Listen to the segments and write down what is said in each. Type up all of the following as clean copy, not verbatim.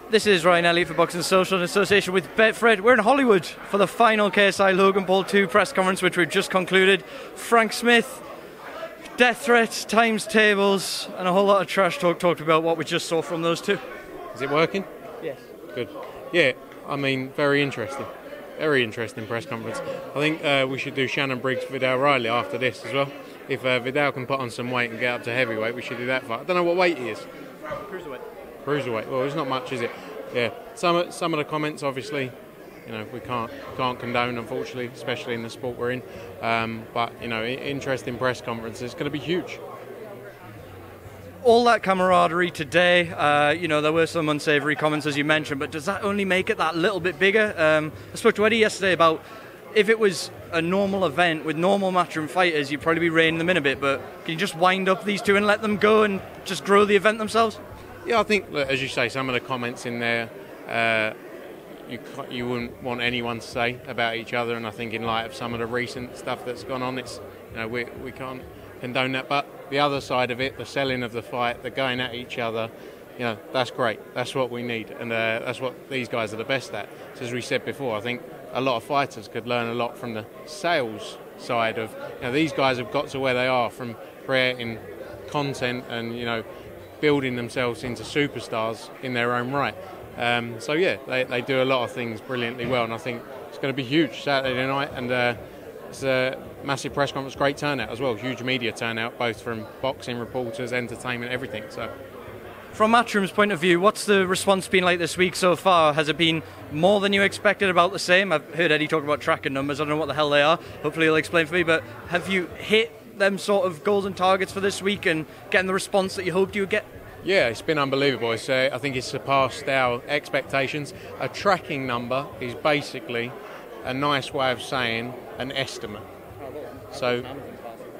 This is Ryan Elliott for Boxing Social in association with Betfred. We're in Hollywood for the final Ksi-Logan Ball 2 press conference, which we've just concluded. Frank Smith, death threats, times tables, and a whole lot of trash talk talked about what we just saw from those two. Is it working? Yes. Good. Yeah, I mean, very interesting. Very interesting press conference. I think we should do Shannon Briggs-Riley after this as well. If Vidal can put on some weight and get up to heavyweight, we should do that fight. I don't know what weight he is. Cruiserweight. Cruiserweight. Well, it's not much, is it? Yeah. Some of the comments, obviously, we can't condone, unfortunately, especially in the sport we're in. But interesting press conference. It's going to be huge. All that camaraderie today, there were some unsavoury comments, as you mentioned, but does that only make it that little bit bigger? I spoke to Eddie yesterday about if it was a normal event with normal matchroom fighters, you'd probably be reining them in a bit, but can you just wind up these two and let them go and just grow the event themselves? Yeah, I think, as you say, some of the comments in there, you wouldn't want anyone to say about each other, and I think in light of some of the recent stuff that's gone on, it's we can't condone that. But the other side of it, the selling of the fight, the going at each other, that's great. That's what we need, and that's what these guys are the best at. So as we said before, I think a lot of fighters could learn a lot from the sales side of, these guys have got to where they are from creating content and, building themselves into superstars in their own right. So yeah, they do a lot of things brilliantly well, and I think it's going to be huge Saturday night, and it's a massive press conference, great turnout as well, huge media turnout, both from boxing reporters, entertainment, everything. So, from Matchroom's point of view, what's the response been like this week so far? Has it been more than you expected, about the same? I've heard Eddie talk about tracking numbers. I don't know what the hell they are. Hopefully he'll explain for me. But have you hit them sort of goals and targets for this week and getting the response that you hoped you would get? Yeah, it's been unbelievable. I think it's surpassed our expectations. A tracking number is basically a nice way of saying an estimate. So,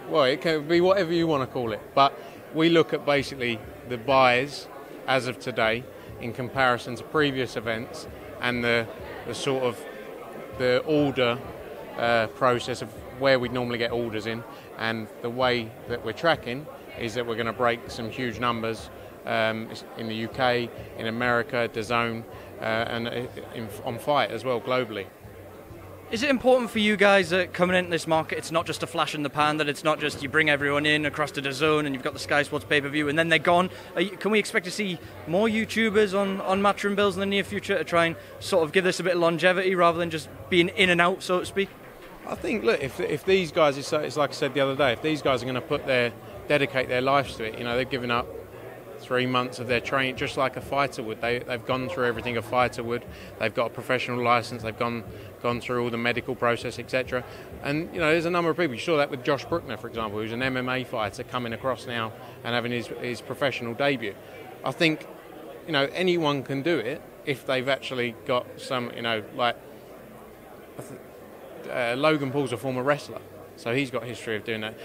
well, it can be whatever you want to call it. But we look at basically the buys as of today in comparison to previous events, and the sort of the order process of where we'd normally get orders in, and the way that we're tracking is that we're going to break some huge numbers in the UK, in America, DAZN, and on Fight as well globally. Is it important for you guys that coming into this market, it's not just a flash in the pan, that it's not just you bring everyone in across to DAZN and you've got the Sky Sports pay-per-view and then they're gone? Can we expect to see more YouTubers on Matchroom bills in the near future to try and sort of give this a bit of longevity rather than just being in and out, so to speak? I think, look, if these guys, it's like I said the other day, if these guys are going to dedicate their lives to it, they've given up 3 months of their training, just like a fighter would. They've gone through everything a fighter would. They've got a professional license. They've gone through all the medical process, etc. And there's a number of people. You saw that with Josh Bruckner, for example, who's an MMA fighter coming across now and having his professional debut. I think anyone can do it if they've actually got some Logan Paul's a former wrestler, so he's got a history of doing that.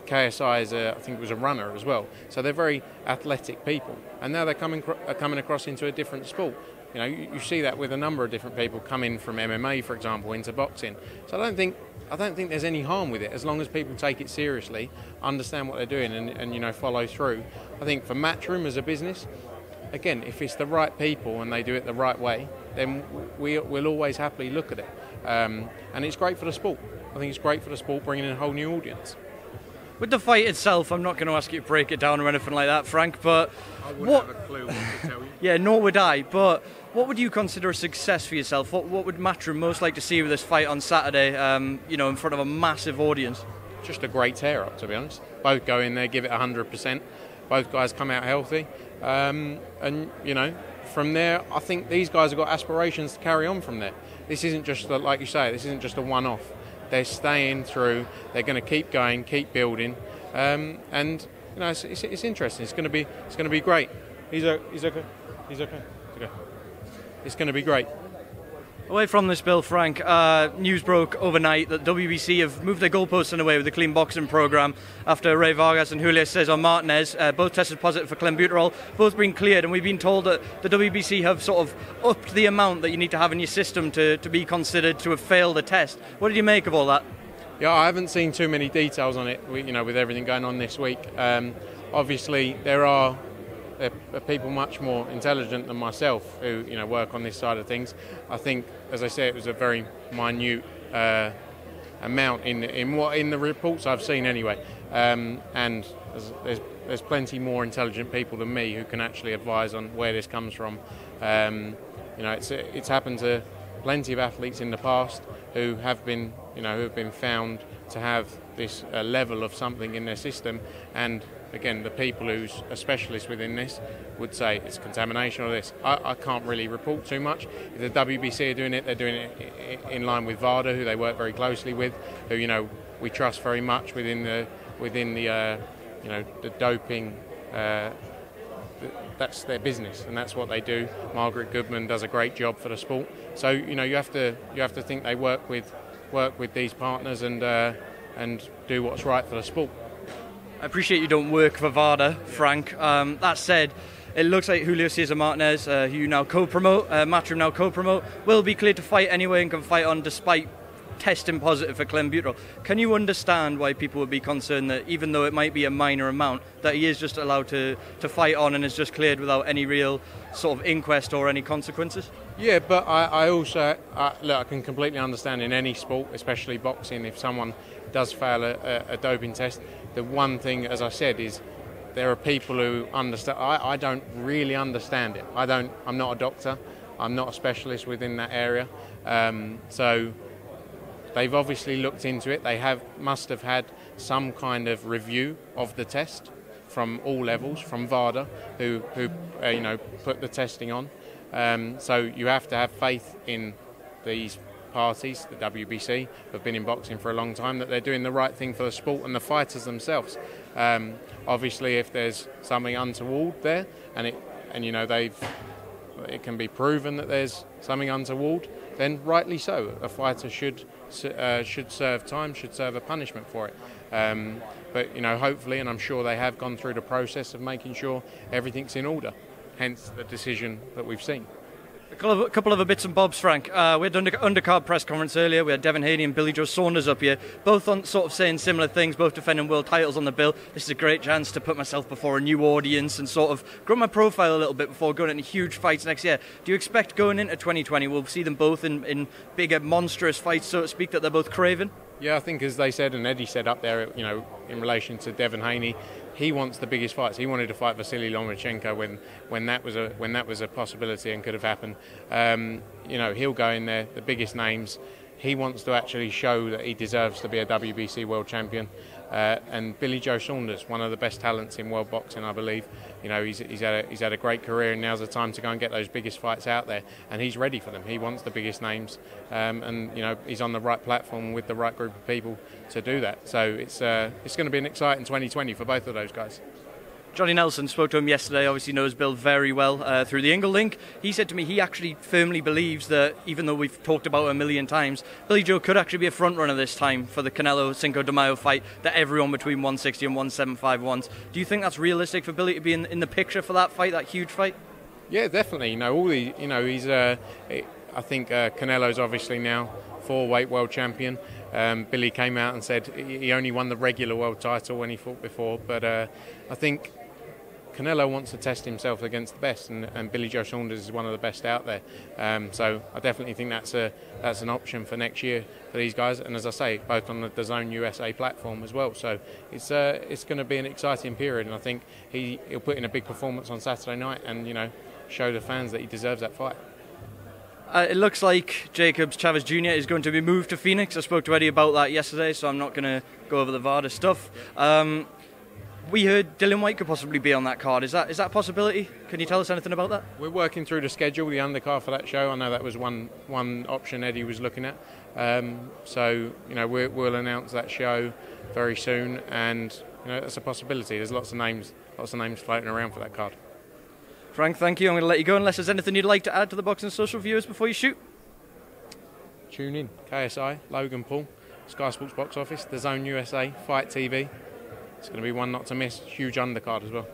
KSI I think was a runner as well, so they're very athletic people, and now they're coming across into a different sport. You see that with a number of different people coming from MMA, for example, into boxing. So I don't think there's any harm with it, as long as people take it seriously, understand what they're doing, and follow through. I think for Matchroom as a business, again, if it's the right people and they do it the right way, then we'll always happily look at it, and it's great for the sport. I think it's great for the sport, bringing in a whole new audience. With the fight itself, I'm not going to ask you to break it down or anything like that, Frank, but I wouldn't have a clue what to tell you. Yeah, nor would I, but what would you consider a success for yourself? What would Matchroom most like to see with this fight on Saturday, in front of a massive audience? Just a great tear-up, to be honest. Both go in there, give it 100%. Both guys come out healthy. And from there, I think these guys have got aspirations to carry on from there. This isn't just, like you say, this isn't just a one-off. They're staying through. They're going to keep going, keep building, and it's interesting. It's going to be great. He's okay. It's going to be great. Away from this, Bill, Frank, news broke overnight that WBC have moved their goalposts in a way with the clean boxing programme after Ray Vargas and Julio Cesar Martinez both tested positive for clenbuterol, both been cleared, and we've been told that the WBC have sort of upped the amount that you need to have in your system to be considered to have failed a test. What did you make of all that? Yeah, I haven't seen too many details on it, with everything going on this week. Obviously, there are they're people much more intelligent than myself who work on this side of things. I think, as I said, it was a very minute amount in the reports I've seen anyway, and there's plenty more intelligent people than me who can actually advise on where this comes from. It's happened to plenty of athletes in the past who have been found to have this level of something in their system, and again, the people who's a specialist within this would say it's contamination or this. I can't really report too much. If the WBC are doing it, they're doing it in line with VADA, who they work very closely with, who we trust very much within the doping. That's their business, and that's what they do. Margaret Goodman does a great job for the sport. So you have to think they work with these partners and do what's right for the sport. I appreciate you don't work for VADA, Frank. That said, it looks like Julio Cesar Martinez, who you now co-promote, Matchroom now co-promote, will be cleared to fight anyway and can fight on despite testing positive for clenbuterol. Can you understand why people would be concerned that even though it might be a minor amount, that he is just allowed to fight on and is just cleared without any real sort of inquest or any consequences? Yeah, but I also look, I can completely understand in any sport, especially boxing, if someone does fail a doping test. The one thing, as I said, is there are people who understand. I don't really understand it. I'm not a doctor. I'm not a specialist within that area. So they've obviously looked into it. They must have had some kind of review of the test from all levels, from VADA, who put the testing on. So you have to have faith in these parties, the WBC, who have been in boxing for a long time, that they're doing the right thing for the sport and the fighters themselves. Obviously, if there's something untoward there, and it can be proven that there's something untoward, then rightly so. A fighter should serve time, should serve a punishment for it. But hopefully, and I'm sure they have gone through the process of making sure everything's in order. Hence the decision that we've seen. A couple of bits and bobs, Frank. We had undercard press conference earlier. We had Devin Haney and Billy Joe Saunders up here, both on sort of saying similar things, both defending world titles on the bill. This is a great chance to put myself before a new audience and sort of grow my profile a little bit before going into huge fights next year. Do you expect going into 2020 we'll see them both in bigger, monstrous fights, so to speak, that they're both craving? Yeah, I think, as they said, and Eddie said up there, in relation to Devin Haney, he wants the biggest fights. He wanted to fight Vasily Lomachenko when that was a possibility and could have happened. He'll go in there, the biggest names. He wants to actually show that he deserves to be a WBC world champion. And Billy Joe Saunders, one of the best talents in world boxing, I believe. He's had a great career, and now's the time to go and get those biggest fights out there. And he's ready for them. He wants the biggest names, and he's on the right platform with the right group of people to do that. So it's going to be an exciting 2020 for both of those guys. Johnnie Nelson, spoke to him yesterday, obviously knows Bill very well through the Ingle link. He said to me he actually firmly believes that, even though we've talked about it a million times, Billy Joe could actually be a front runner this time for the Canelo Cinco de Mayo fight that everyone between 160 and 175 wants. Do you think that's realistic for Billy to be in the picture for that fight, that huge fight? Yeah, definitely. He's I think Canelo's obviously now 4-weight world champion. Billy came out and said he only won the regular world title when he fought before, but I think Canelo wants to test himself against the best, and Billy Joe Saunders is one of the best out there. So I definitely think that's an option for next year for these guys. And as I say, both on the DAZN USA platform as well. So it's going to be an exciting period, and I think he'll put in a big performance on Saturday night and show the fans that he deserves that fight. It looks like Jacobs Chavez Jr. is going to be moved to Phoenix. I spoke to Eddie about that yesterday, so I'm not going to go over the VADA stuff. We heard Dillon White could possibly be on that card. Is that a possibility? Can you tell us anything about that? We're working through the schedule, the undercard for that show. I know that was one option Eddie was looking at. We'll announce that show very soon, and that's a possibility. There's lots of names floating around for that card. Frank, thank you. I'm going to let you go unless there's anything you'd like to add to the Boxing Social viewers before you shoot. Tune in. KSI, Logan Paul, Sky Sports Box Office, DAZN USA, Fight TV. It's going to be one not to miss. Huge undercard as well.